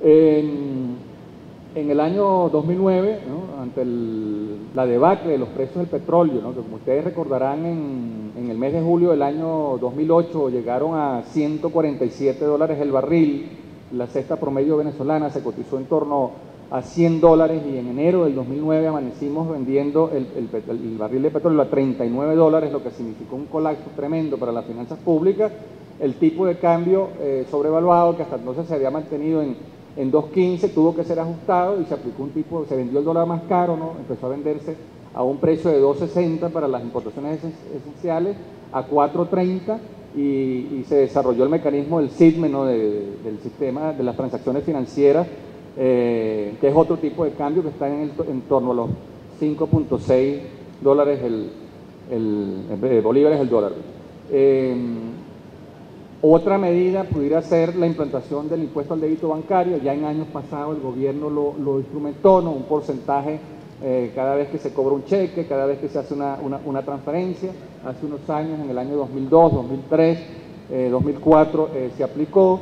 En el año 2009, ¿no?, ante la debacle de los precios del petróleo, ¿no?, que como ustedes recordarán en el mes de julio del año 2008 llegaron a $147 el barril, la cesta promedio venezolana se cotizó en torno a $100 y en enero del 2009 amanecimos vendiendo el barril de petróleo a $39, lo que significó un colapso tremendo para las finanzas públicas. El tipo de cambio sobrevaluado, que hasta entonces se había mantenido en 2.15, tuvo que ser ajustado y se aplicó se vendió el dólar más caro, ¿no? Empezó a venderse a un precio de 2.60 para las importaciones esenciales, a 4.30 y se desarrolló el mecanismo del SITME, ¿no?, del sistema de las transacciones financieras, que es otro tipo de cambio que está en torno a los 5.6 dólares bolívares el dólar. Otra medida pudiera ser la implantación del impuesto al débito bancario. Ya en años pasados el gobierno lo instrumentó, ¿no?, un porcentaje cada vez que se cobra un cheque, cada vez que se hace una transferencia. Hace unos años, en el año 2002, 2003, 2004, se aplicó.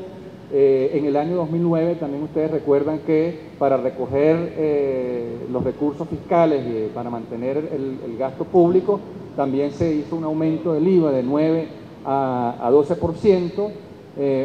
En el año 2009 también ustedes recuerdan que para recoger los recursos fiscales para mantener el gasto público, también se hizo un aumento del IVA de 9 a 12%.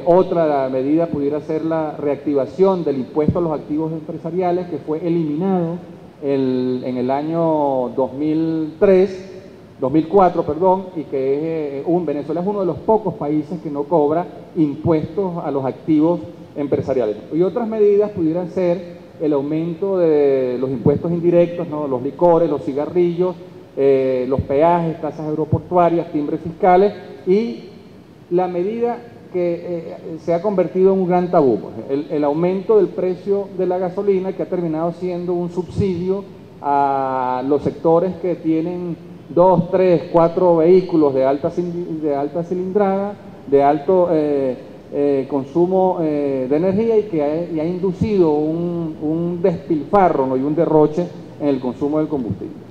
Otra medida pudiera ser la reactivación del impuesto a los activos empresariales, que fue eliminado en el año 2004, y que Venezuela es uno de los pocos países que no cobra impuestos a los activos empresariales. Y otras medidas pudieran ser el aumento de los impuestos indirectos, ¿no?, los licores, los cigarrillos, los peajes, tasas aeroportuarias, timbres fiscales, y la medida que se ha convertido en un gran tabú, el aumento del precio de la gasolina, que ha terminado siendo un subsidio a los sectores que tienen 2, 3, 4 vehículos de alta cilindrada, de alto consumo de energía, y que ha inducido un despilfarro, ¿no?, y un derroche en el consumo del combustible.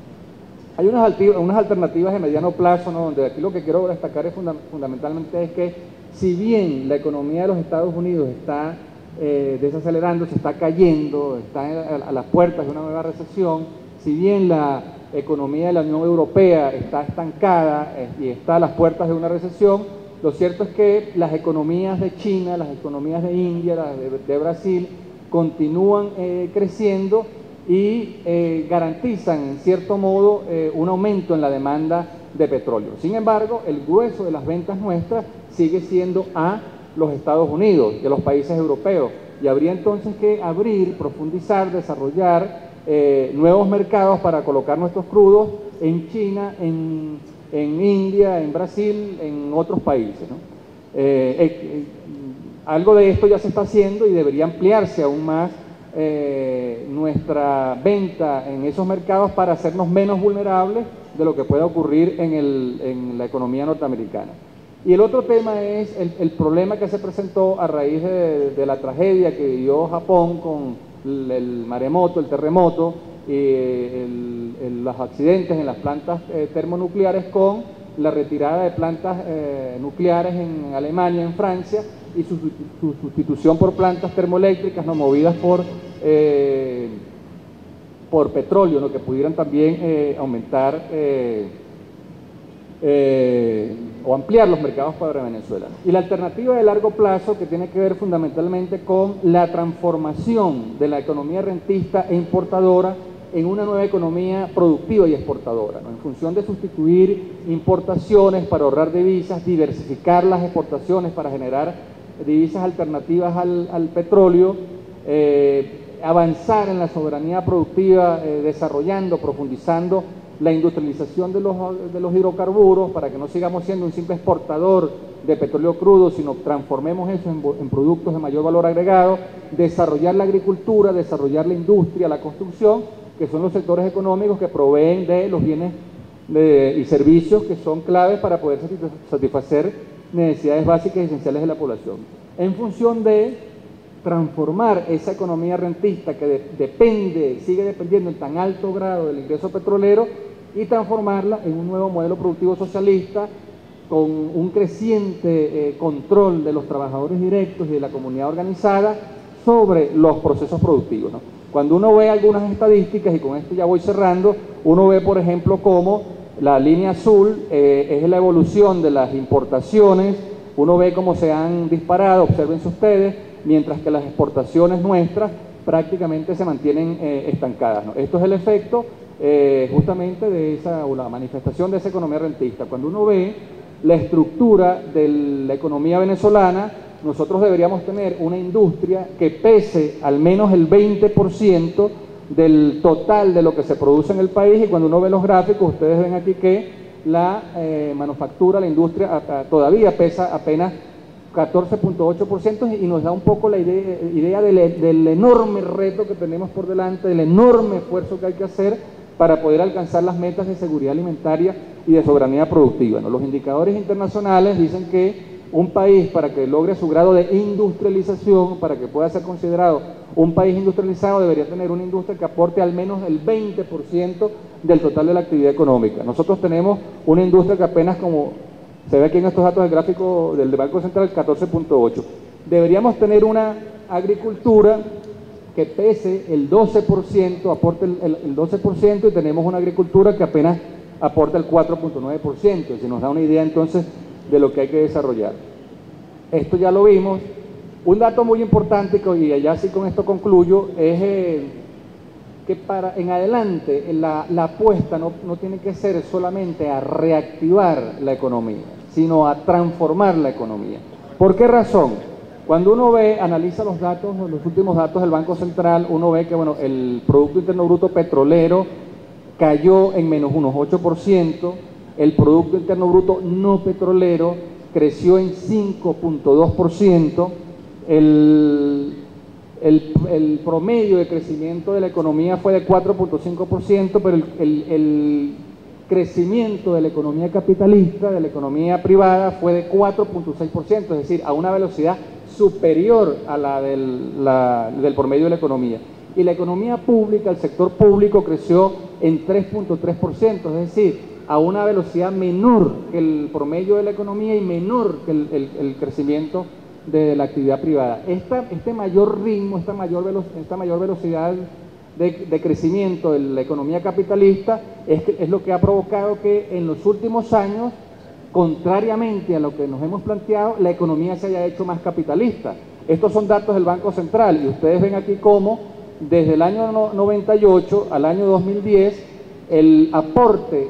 Hay unas alternativas de mediano plazo, ¿no?, donde aquí lo que quiero destacar es fundamentalmente es que, si bien la economía de los Estados Unidos está desacelerando, se está cayendo, está a las puertas de una nueva recesión, si bien la economía de la Unión Europea está estancada y está a las puertas de una recesión, lo cierto es que las economías de China, las economías de India, las de Brasil, continúan creciendo y garantizan, en cierto modo, un aumento en la demanda de petróleo. Sin embargo, el grueso de las ventas nuestras sigue siendo a los Estados Unidos y a los países europeos, y habría entonces que abrir, profundizar, desarrollar nuevos mercados para colocar nuestros crudos en China, en India, en Brasil, en otros países, ¿no? Algo de esto ya se está haciendo y debería ampliarse aún más nuestra venta en esos mercados para hacernos menos vulnerables de lo que pueda ocurrir en la economía norteamericana. Y el otro tema es el problema que se presentó a raíz de la tragedia que vivió Japón con el maremoto, el terremoto, los accidentes en las plantas termonucleares, con la retirada de plantas nucleares en Alemania, en Francia, y su sustitución por plantas termoeléctricas, ¿no?, movidas por petróleo, ¿no?, que pudieran también aumentar o ampliar los mercados para Venezuela. Y la alternativa de largo plazo, que tiene que ver fundamentalmente con la transformación de la economía rentista e importadora en una nueva economía productiva y exportadora, ¿no?, en función de sustituir importaciones para ahorrar divisas, diversificar las exportaciones para generar divisas alternativas al petróleo, avanzar en la soberanía productiva, desarrollando, profundizando la industrialización de los hidrocarburos, para que no sigamos siendo un simple exportador de petróleo crudo, sino transformemos eso en productos de mayor valor agregado, desarrollar la agricultura, desarrollar la industria, la construcción, que son los sectores económicos que proveen de los bienes y servicios que son claves para poder satisfacer necesidades básicas y esenciales de la población, en función de transformar esa economía rentista que sigue dependiendo en tan alto grado del ingreso petrolero, y transformarla en un nuevo modelo productivo socialista con un creciente control de los trabajadores directos y de la comunidad organizada sobre los procesos productivos, ¿no? Cuando uno ve algunas estadísticas, y con esto ya voy cerrando, uno ve, por ejemplo, cómo la línea azul es la evolución de las importaciones, uno ve cómo se han disparado, obsérvense ustedes, mientras que las exportaciones nuestras prácticamente se mantienen estancadas, ¿no? Esto es el efecto justamente de esa, o la manifestación de esa economía rentista. Cuando uno ve la estructura de la economía venezolana, nosotros deberíamos tener una industria que pese al menos el 20% del total de lo que se produce en el país, y cuando uno ve los gráficos, ustedes ven aquí que la manufactura, la industria todavía pesa apenas 14.8%, y nos da un poco la idea del enorme reto que tenemos por delante, del enorme esfuerzo que hay que hacer para poder alcanzar las metas de seguridad alimentaria y de soberanía productiva, ¿no? Los indicadores internacionales dicen que un país, para que logre su grado de industrialización, para que pueda ser considerado un país industrializado, debería tener una industria que aporte al menos el 20% del total de la actividad económica. Nosotros tenemos una industria que apenas, como se ve aquí en estos datos del gráfico del Banco Central, 14.8. Deberíamos tener una agricultura que pese el 12%, aporte el 12%, y tenemos una agricultura que apenas aporta el 4.9%, si nos da una idea entonces de lo que hay que desarrollar. Esto ya lo vimos. Un dato muy importante, y ya sí con esto concluyo, es que en adelante la apuesta no tiene que ser solamente a reactivar la economía, sino a transformar la economía. ¿Por qué razón? Cuando uno analiza los datos, los últimos datos del Banco Central, uno ve que bueno, el Producto Interno Bruto petrolero cayó en menos unos 8%, el Producto Interno Bruto no petrolero creció en 5.2%, el promedio de crecimiento de la economía fue de 4.5%, pero el crecimiento de la economía capitalista, de la economía privada, fue de 4.6%, es decir, a una velocidad superior a la del promedio de la economía. Y la economía pública, el sector público, creció en 3.3%, es decir, a una velocidad menor que el promedio de la economía y menor que el crecimiento de la actividad privada. Este mayor ritmo, esta mayor velocidad de crecimiento de la economía capitalista es lo que ha provocado que en los últimos años, contrariamente a lo que nos hemos planteado, la economía se haya hecho más capitalista. Estos son datos del Banco Central, y ustedes ven aquí cómo desde el año 98 al año 2010 el aporte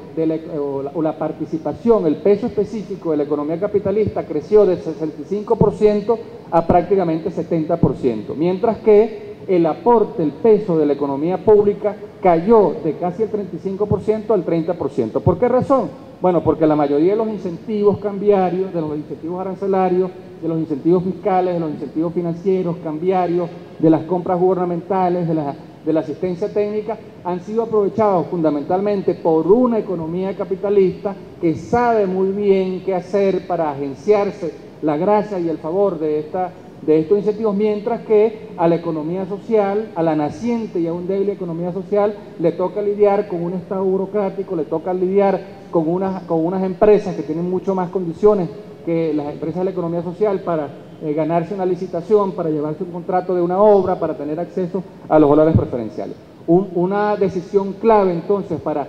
o la participación, el peso específico de la economía capitalista creció de 65% a prácticamente 70%, mientras que el aporte, el peso de la economía pública cayó de casi el 35% al 30%. ¿Por qué razón? Bueno, porque la mayoría de los incentivos cambiarios, de los incentivos arancelarios, de los incentivos fiscales, de los incentivos financieros, cambiarios, de las compras gubernamentales, de la asistencia técnica, han sido aprovechados fundamentalmente por una economía capitalista que sabe muy bien qué hacer para agenciarse la gracia y el favor de estos incentivos, mientras que a la economía social, a la naciente y aún débil economía social, le toca lidiar con un Estado burocrático, le toca lidiar con unas empresas que tienen mucho más condiciones que las empresas de la economía social para ganarse una licitación, para llevarse un contrato de una obra, para tener acceso a los valores preferenciales. Una decisión clave entonces para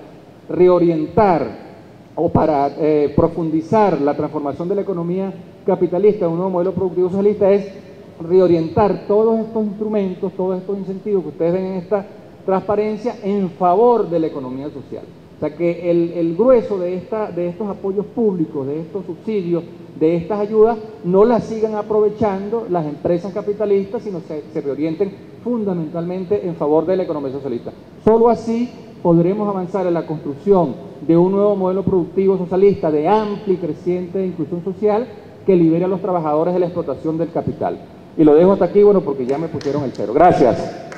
reorientar o para profundizar la transformación de la economía capitalista en un nuevo modelo productivo socialista es reorientar todos estos instrumentos, todos estos incentivos que ustedes ven en esta transparencia en favor de la economía social. O sea que el grueso de estos apoyos públicos, de estos subsidios, de estas ayudas, no las sigan aprovechando las empresas capitalistas, sino se reorienten fundamentalmente en favor de la economía socialista. Solo así podremos avanzar en la construcción de un nuevo modelo productivo socialista de amplia y creciente inclusión social que libere a los trabajadores de la explotación del capital. Y lo dejo hasta aquí, bueno, porque ya me pusieron el cero. Gracias.